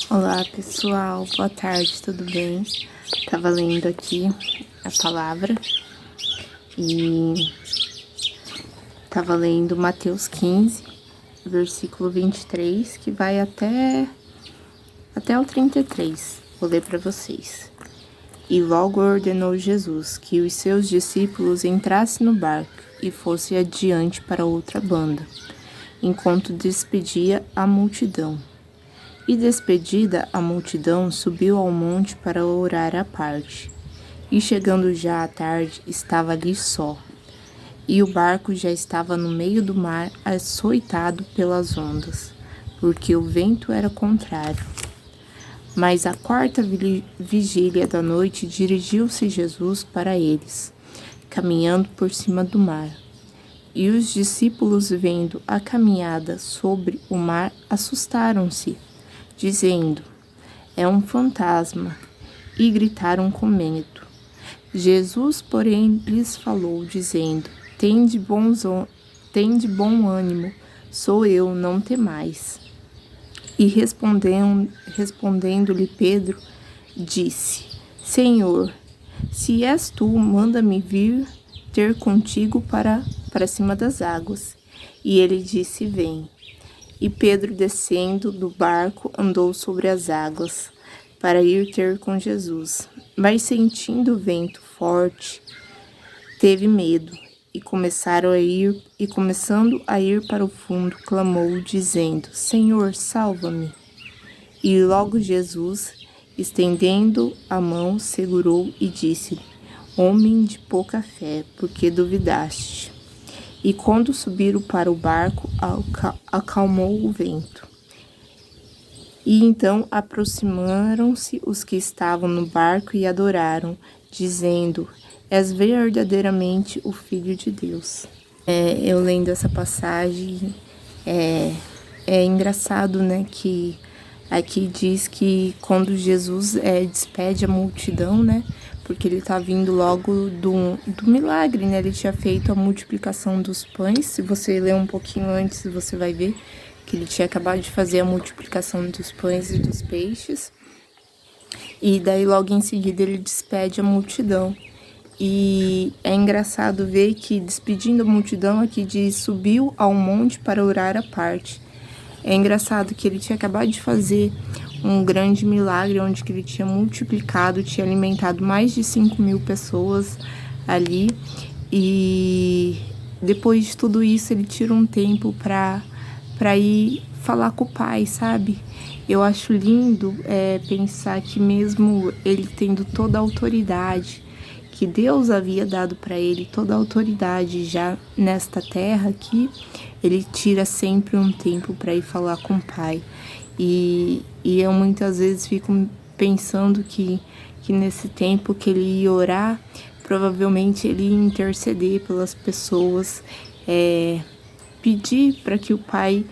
Olá pessoal, boa tarde, tudo bem? Tava lendo aqui a palavra e tava lendo Mateus 15, versículo 23, que vai até o 33. Vou ler para vocês. E logo ordenou Jesus que os seus discípulos entrassem no barco e fossem adiante para outra banda, enquanto despedia a multidão. E despedida a multidão, subiu ao monte para orar à parte. E chegando já à tarde, estava ali só. E o barco já estava no meio do mar, açoitado pelas ondas, porque o vento era contrário. Mas à quarta vigília da noite, dirigiu-se Jesus para eles, caminhando por cima do mar. E os discípulos, vendo a caminhada sobre o mar, assustaram-se, dizendo: é um fantasma, e gritaram com medo. Jesus, porém, lhes falou, dizendo: tende bom ânimo, sou eu, não temais. E respondendo-lhe Pedro, disse: Senhor, se és tu, manda-me vir ter contigo para cima das águas. E ele disse: vem. E Pedro, descendo do barco, andou sobre as águas, para ir ter com Jesus. Mas sentindo o vento forte, teve medo, e começando a ir para o fundo, clamou, dizendo: Senhor, salva-me. E logo Jesus, estendendo a mão, segurou e disse-lhe: Homem de pouca fé, por que duvidaste? E quando subiram para o barco, acalmou o vento. E então aproximaram-se os que estavam no barco e adoraram, dizendo: És verdadeiramente o Filho de Deus. Eu lendo essa passagem, é engraçado, né, que aqui diz que quando Jesus despede a multidão, né, porque ele tá vindo logo do milagre, né, ele tinha feito a multiplicação dos pães. Se você ler um pouquinho antes, você vai ver que ele tinha acabado de fazer a multiplicação dos pães e dos peixes. E daí logo em seguida ele despede a multidão. E é engraçado ver que, despedindo a multidão, aqui diz: subiu ao monte para orar à parte. É engraçado que ele tinha acabado de fazer um grande milagre, onde que ele tinha multiplicado, tinha alimentado mais de 5.000 pessoas ali. E depois de tudo isso, ele tira um tempo para ir falar com o Pai, sabe? Eu acho lindo pensar que mesmo ele tendo toda a autoridade, que Deus havia dado para ele, toda a autoridade já nesta terra aqui, ele tira sempre um tempo para ir falar com o Pai. E eu muitas vezes fico pensando que nesse tempo que ele ia orar, provavelmente ele ia interceder pelas pessoas, pedir para que o Pai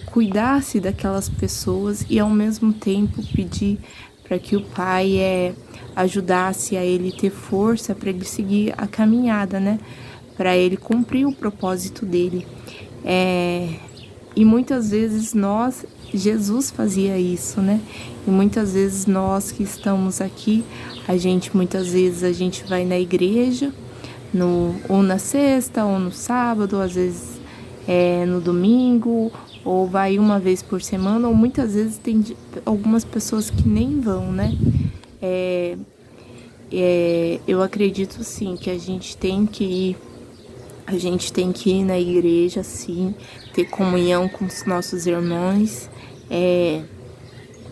cuidasse daquelas pessoas e ao mesmo tempo pedir para que o Pai ajudasse a ele ter força para ele seguir a caminhada, né? Para ele cumprir o propósito dele. E muitas vezes Jesus fazia isso, né? E muitas vezes nós que estamos aqui, muitas vezes a gente vai na igreja, ou na sexta, ou no sábado, às vezes no domingo, ou vai uma vez por semana, ou muitas vezes tem algumas pessoas que nem vão, né? Eu acredito sim que a gente tem que ir na igreja, sim, ter comunhão com os nossos irmãos,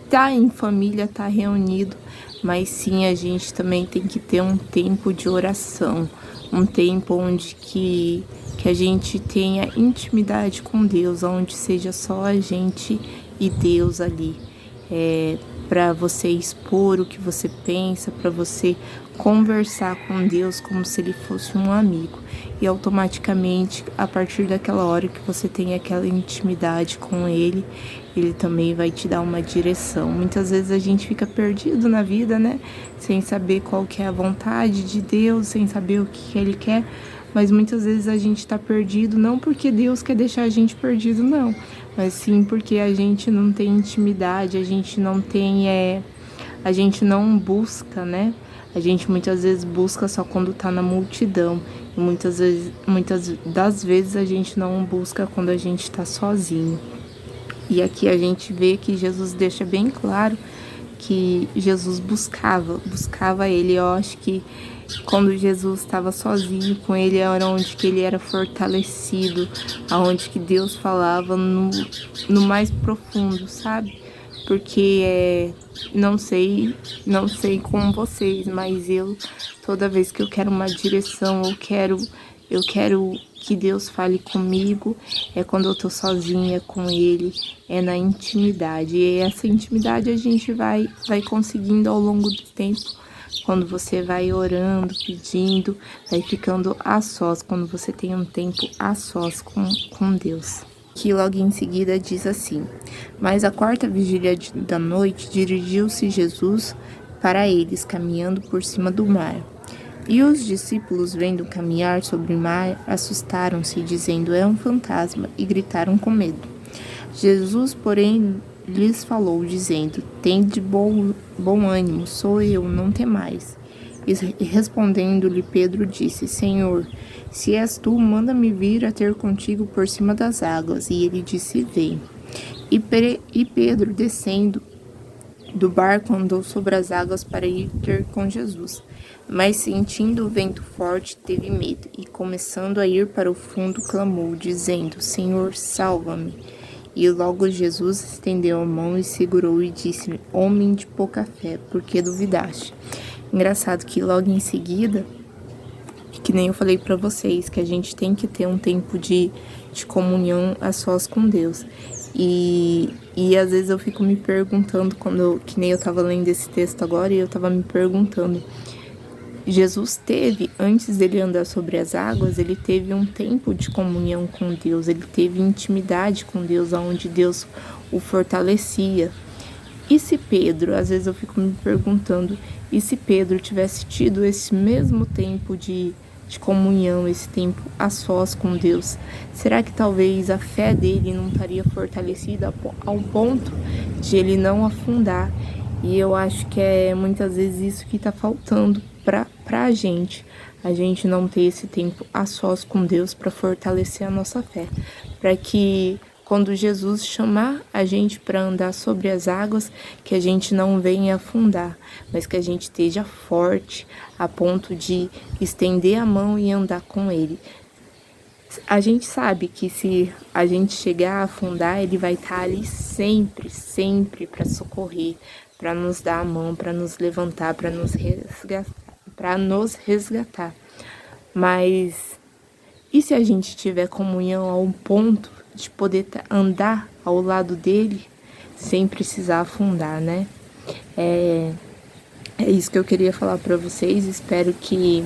tá em família, tá reunido, mas sim, a gente também tem que ter um tempo de oração, um tempo onde que a gente tenha intimidade com Deus, onde seja só a gente e Deus ali, para você expor o que você pensa, para você conversar com Deus como se ele fosse um amigo. E automaticamente, a partir daquela hora que você tem aquela intimidade com ele, ele também vai te dar uma direção. Muitas vezes a gente fica perdido na vida, né? Sem saber qual que é a vontade de Deus, sem saber o que ele quer. mas muitas vezes a gente tá perdido, não porque Deus quer deixar a gente perdido, não, mas sim porque a gente não tem intimidade, a gente não tem, a gente não busca, né? A gente muitas vezes busca só quando tá na multidão, e muitas das vezes a gente não busca quando a gente tá sozinho. E aqui a gente vê que Jesus deixa bem claro que Jesus buscava ele. Eu acho que quando Jesus estava sozinho com ele, era onde que ele era fortalecido, aonde que Deus falava no mais profundo, sabe? Porque não sei com vocês, mas toda vez que eu quero uma direção, eu quero que Deus fale comigo, é quando eu tô sozinha com ele, é na intimidade. E essa intimidade a gente vai conseguindo ao longo do tempo, quando você vai orando, pedindo, vai ficando a sós, quando você tem um tempo a sós com Deus. Que logo em seguida diz assim: mas à quarta vigília da noite dirigiu-se Jesus para eles, caminhando por cima do mar. E os discípulos, vendo caminhar sobre o mar, assustaram-se, dizendo: é um fantasma, e gritaram com medo. Jesus, porém, lhes falou, dizendo: tende bom ânimo, sou eu, não temais. E respondendo-lhe Pedro disse: Senhor, se és tu, manda-me vir a ter contigo por cima das águas. E ele disse: vem. E Pedro, descendo do barco, andou sobre as águas para ir ter com Jesus. Mas sentindo o vento forte, teve medo, e começando a ir para o fundo, clamou, dizendo: Senhor, salva-me. E logo Jesus estendeu a mão e segurou e disse: homem de pouca fé, por que duvidaste? Engraçado que logo em seguida, que nem eu falei para vocês, que a gente tem que ter um tempo de comunhão a sós com Deus. E às vezes eu fico me perguntando, que nem eu tava lendo esse texto agora, e eu tava me perguntando, Jesus teve, antes dele andar sobre as águas, ele teve um tempo de comunhão com Deus, ele teve intimidade com Deus, onde Deus o fortalecia. E se Pedro, às vezes eu fico me perguntando, e se Pedro tivesse tido esse mesmo tempo de comunhão, esse tempo a sós com Deus, será que talvez a fé dele não estaria fortalecida ao ponto de ele não afundar? E eu acho que é muitas vezes isso que está faltando para a gente não ter esse tempo a sós com Deus para fortalecer a nossa fé, para que quando Jesus chamar a gente para andar sobre as águas, que a gente não venha afundar, mas que a gente esteja forte a ponto de estender a mão e andar com Ele. A gente sabe que se a gente chegar a afundar, Ele vai estar ali sempre, sempre para socorrer, para nos dar a mão, para nos levantar, para nos resgatar. Mas e se a gente tiver comunhão a um ponto de poder andar ao lado dele sem precisar afundar, né? É isso que eu queria falar para vocês. Espero que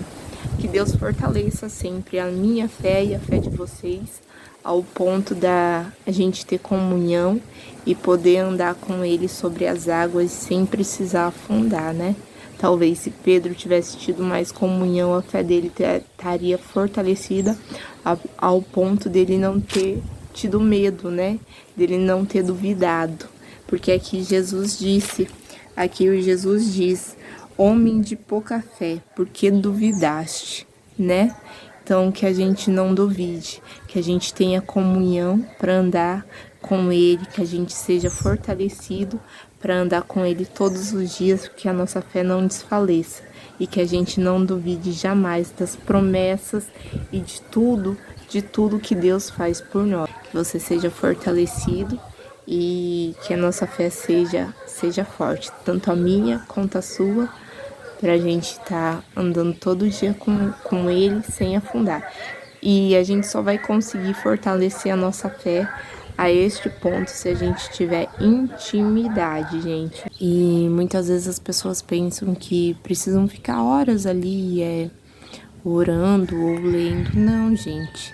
Deus fortaleça sempre a minha fé e a fé de vocês, ao ponto da a gente ter comunhão e poder andar com ele sobre as águas sem precisar afundar, né? Talvez se Pedro tivesse tido mais comunhão, a fé dele estaria fortalecida ao ponto dele não ter tido medo, né? Dele não ter duvidado. Porque aqui o Jesus diz: homem de pouca fé, por que duvidaste, né? Então, que a gente não duvide, que a gente tenha comunhão para andar com ele, que a gente seja fortalecido para andar com ele todos os dias, que a nossa fé não desfaleça e que a gente não duvide jamais das promessas e de tudo que Deus faz por nós. Que você seja fortalecido e que a nossa fé seja forte, tanto a minha quanto a sua, pra gente estar andando todo dia com ele sem afundar. E a gente só vai conseguir fortalecer a nossa fé a este ponto se a gente tiver intimidade, gente. E muitas vezes as pessoas pensam que precisam ficar horas ali orando ou lendo. Não, gente.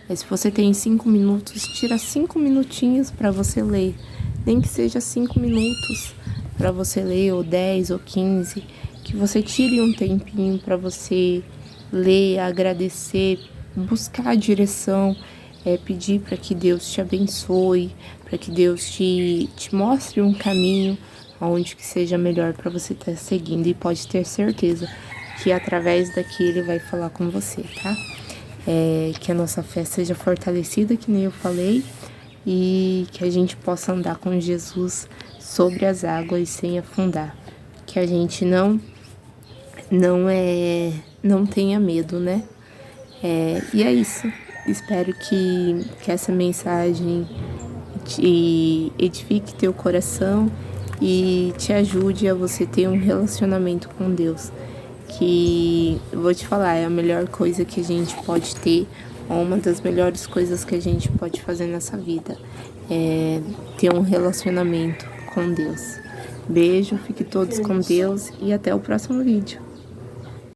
Se você tem 5 minutos, tira 5 minutinhos para você ler. Nem que seja 5 minutos para você ler, ou 10 ou 15, que você tire um tempinho para você ler, agradecer buscar a direção, pedir para que Deus te abençoe, para que Deus te mostre um caminho onde que seja melhor para você estar seguindo. E pode ter certeza que através daqui Ele vai falar com você, tá? Que a nossa fé seja fortalecida, que nem eu falei, e que a gente possa andar com Jesus sobre as águas sem afundar. Que a gente não tenha medo, né? E é isso. Espero que essa mensagem te edifique teu coração e te ajude a você ter um relacionamento com Deus. Que, eu vou te falar, é a melhor coisa que a gente pode ter, ou uma das melhores coisas que a gente pode fazer nessa vida. É ter um relacionamento com Deus. Beijo, fiquem todos com Deus e até o próximo vídeo.